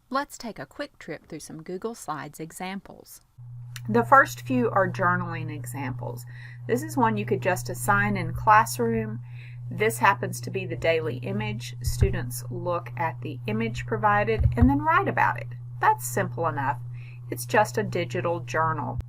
Let's take a quick trip through some Google Slides examples. The first few are journaling examples. This is one you could just assign in Classroom. This happens to be the daily image. Students look at the image provided and then write about it. That's simple enough. It's just a digital journal.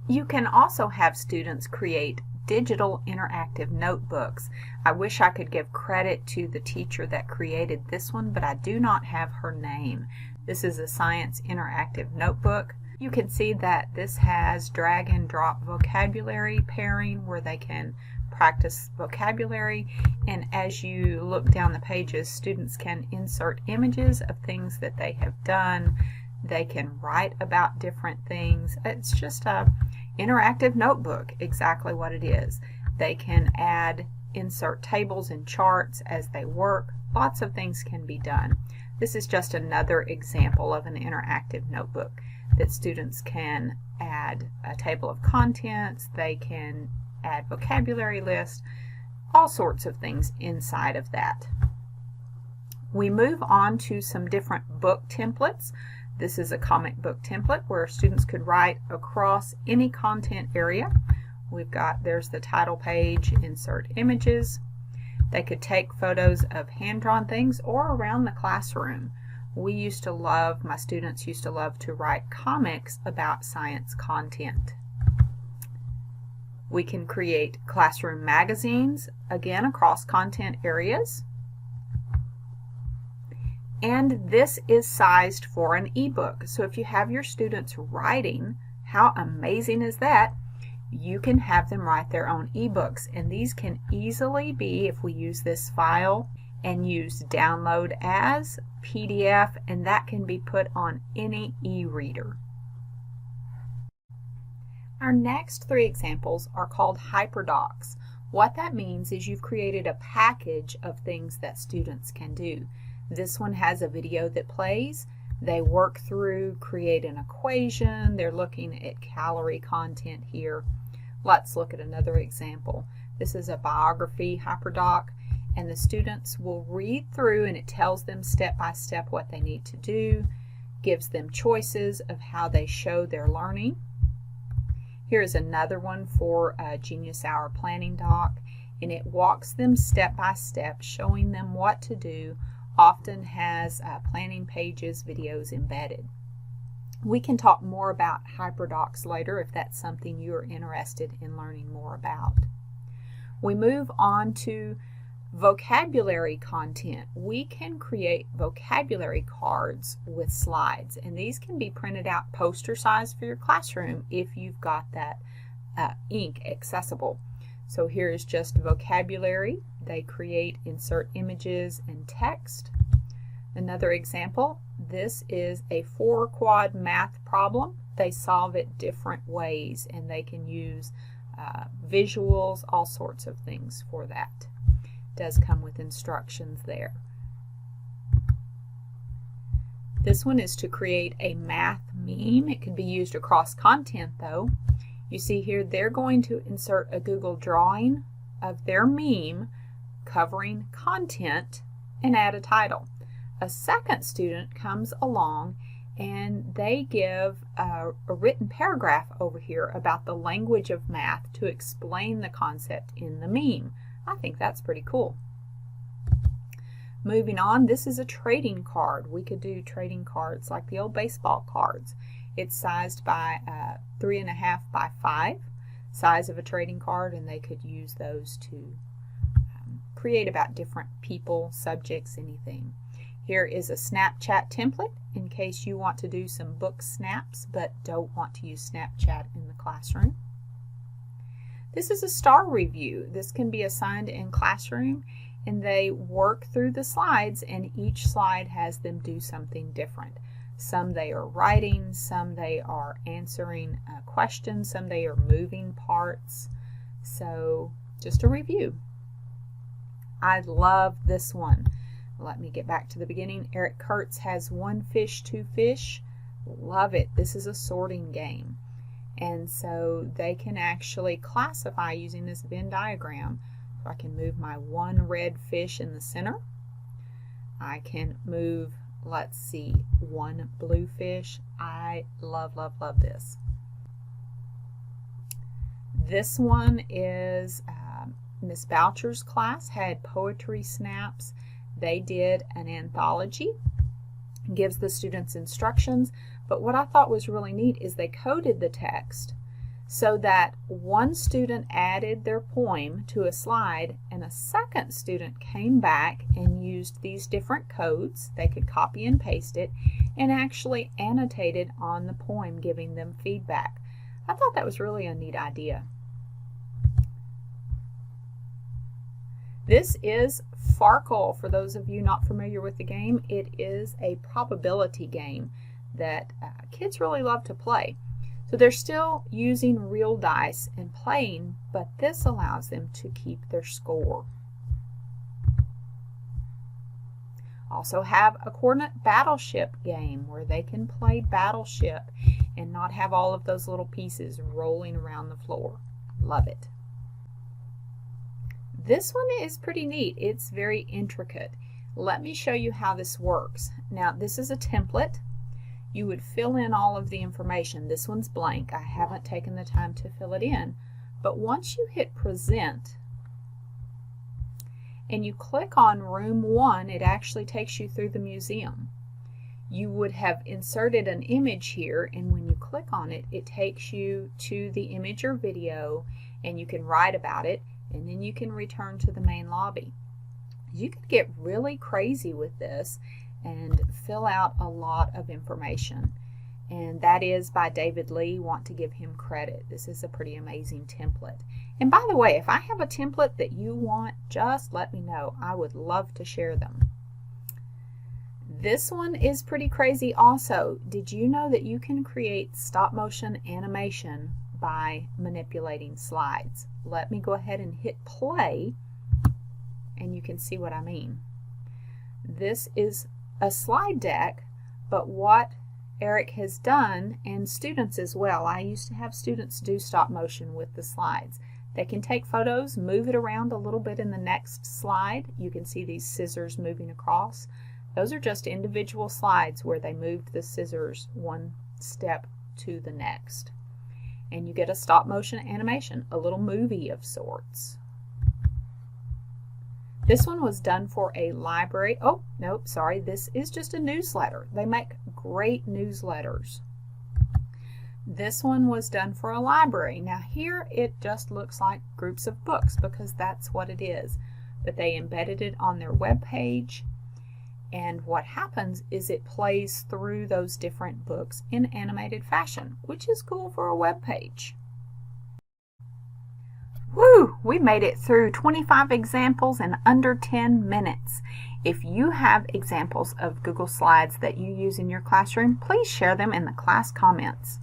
You can also have students create digital interactive notebooks. I wish I could give credit to the teacher that created this one, but I do not have her name. This is a science interactive notebook. You can see that this has drag and drop vocabulary pairing where they can practice vocabulary, and as you look down the pages, students can insert images of things that they have done. They can write about different things. It's just a interactive notebook, exactly what it is. They can insert tables and charts as they work. Lots of things can be done. This is just another example of an interactive notebook that students can add a table of contents, they can add vocabulary lists, all sorts of things inside of that. We move on to some different book templates. This is a comic book template where students could write across any content area. There's the title page, insert images. They could take photos of hand-drawn things or around the classroom. My students used to love to write comics about science content. We can create classroom magazines, again across content areas. And this is sized for an ebook. So if you have your students writing, how amazing is that? You can have them write their own ebooks, and these can easily be, if we use this file and use download as PDF, and that can be put on any e-reader. Our next three examples are called hyperdocs. What that means is you've created a package of things that students can do. This one has a video that plays. They work through, create an equation. They're looking at calorie content here. Let's look at another example. This is a biography hyperdoc, and the students will read through, and it tells them step by step what they need to do, gives them choices of how they show their learning. Here's another one for a Genius Hour planning doc, and it walks them step by step, showing them what to do. Often has planning pages, videos embedded. We can talk more about hyperdocs later if that's something you're interested in learning more about. We move on to vocabulary content. We can create vocabulary cards with slides, and these can be printed out poster size for your classroom if you've got that ink accessible. So here's just vocabulary. They create, insert images and text. Another example, this is a 4-quad math problem. They solve it different ways, and they can use visuals, all sorts of things for that. It does come with instructions there. This one is to create a math meme. It can be used across content though. You see here they're going to insert a Google drawing of their meme covering content and add a title. A second student comes along and they give a written paragraph over here about the language of math to explain the concept in the meme. I think that's pretty cool. Moving on, this is a trading card. We could do trading cards like the old baseball cards. It's sized by 3.5 by 5 size of a trading card, and they could use those to create about different people, subjects, anything. Here is a Snapchat template in case you want to do some book snaps but don't want to use Snapchat in the classroom. This is a star review. This can be assigned in Classroom, and they work through the slides, and each slide has them do something different. Some they are writing, some they are answering questions, some they are moving parts. So just a review. I love this one. Let me get back to the beginning. Eric Kurtz has One Fish, Two Fish. Love it. This is a sorting game. And so they can actually classify using this Venn diagram. So I can move my one red fish in the center. I can move let's see, one blue fish. I love, love, love this. This one is Miss Boucher's class had poetry snaps. They did an anthology, gives the students instructions, but what I thought was really neat is they coded the text so that one student added their poem to a slide and a second student came back and used these different codes. They could copy and paste it and actually annotated on the poem, giving them feedback. I thought that was really a neat idea. This is Farkle. For those of you not familiar with the game, it is a probability game that kids really love to play. So they're still using real dice and playing, but this allows them to keep their score. Also have a coordinate battleship game where they can play Battleship and not have all of those little pieces rolling around the floor. Love it. This one is pretty neat. It's very intricate. Let me show you how this works. Now, this is a template. You would fill in all of the information. This one's blank. I haven't taken the time to fill it in. But once you hit present and you click on room 1, it actually takes you through the museum. You would have inserted an image here, and when you click on it, it takes you to the image or video, and you can write about it, and then you can return to the main lobby. You could get really crazy with this and fill out a lot of information. And that is by David Lee. Want to give him credit. This is a pretty amazing template. And by the way, if I have a template that you want, just let me know. I would love to share them. This one is pretty crazy also. Did you know that you can create stop motion animation by manipulating slides? Let me go ahead and hit play and you can see what I mean. This is a slide deck, but what Eric has done, and students as well, I used to have students do stop motion with the slides. They can take photos, move it around a little bit in the next slide. You can see these scissors moving across. Those are just individual slides where they moved the scissors one step to the next. And you get a stop motion animation, a little movie of sorts. This one was done for a library. Oh, nope, sorry, this is just a newsletter. They make great newsletters. This one was done for a library. Now here it just looks like groups of books because that's what it is. But they embedded it on their web page, and what happens is it plays through those different books in animated fashion, which is cool for a web page. Woo! We made it through 25 examples in under 10 minutes. If you have examples of Google Slides that you use in your classroom, please share them in the class comments.